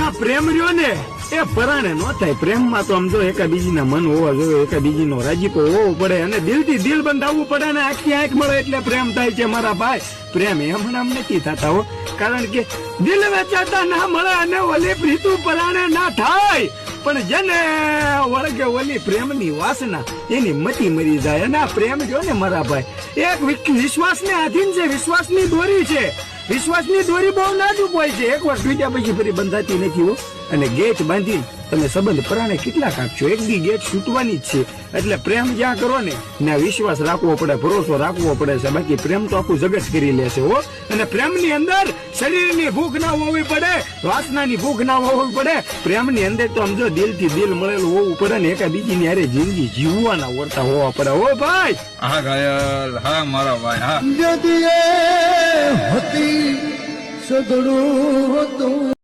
આ પ્રેમ રહ્યો ને એ પરાણે નો થાય. પ્રેમમાં તો આમ જો એકાબીજીના મન હોવા જોઈએ, એકાબીજીનો રાજીપો હોવો પડે અને દિલથી દિલ બંધાવવું પડે ને આંખથી આંખ મળે એટલે પ્રેમ થાય છે મારા ભાઈ. પ્રેમ એમ નામ નથી થતા હો, કારણ કે દિલ વેચાતા ના મળે અને ઓલી પ્રીતુ પરાણે ના થાય. પણ જેને વળગે ઓલી પ્રેમની વાસના એની મતી મરી જાય. અને આ પ્રેમ જો ને મારા ભાઈ એક વિશ્વાસને આધીન છે, વિશ્વાસની દોરી છે. વિશ્વાસની દોરી બહુ નાજુક હોય છે, એકવાર તૂટ્યા પછી ફરી બંધાતી નથી હો. અને ગેટ બાંધી તમે સંબંધ પરાણે કેટલા કાપશો, એક દી ગેટ છૂટવાની જ છે. એટલે પ્રેમ જ્યાં કરો ને ત્યાં વિશ્વાસ રાખવો પડે, ભરોસો રાખવો પડે છે. બાકી પ્રેમ તો આખું જગત કરી લેશે હો. અને પ્રેમની અંદર શરીરની ભૂખ ના હોવી પડે, વાસનાની ભૂખ ના હોવી પડે. પ્રેમની અંદર તો સમજો દિલથી દિલ મળેલું હોવું પડે ને એકાબીજીની હારે જિંદગી જીવવાના વર્તા હોવા પડે હો ભાઈ. હા ઘાયલ, હા મારા ભાઈ, હા. હતી સદડું હતું.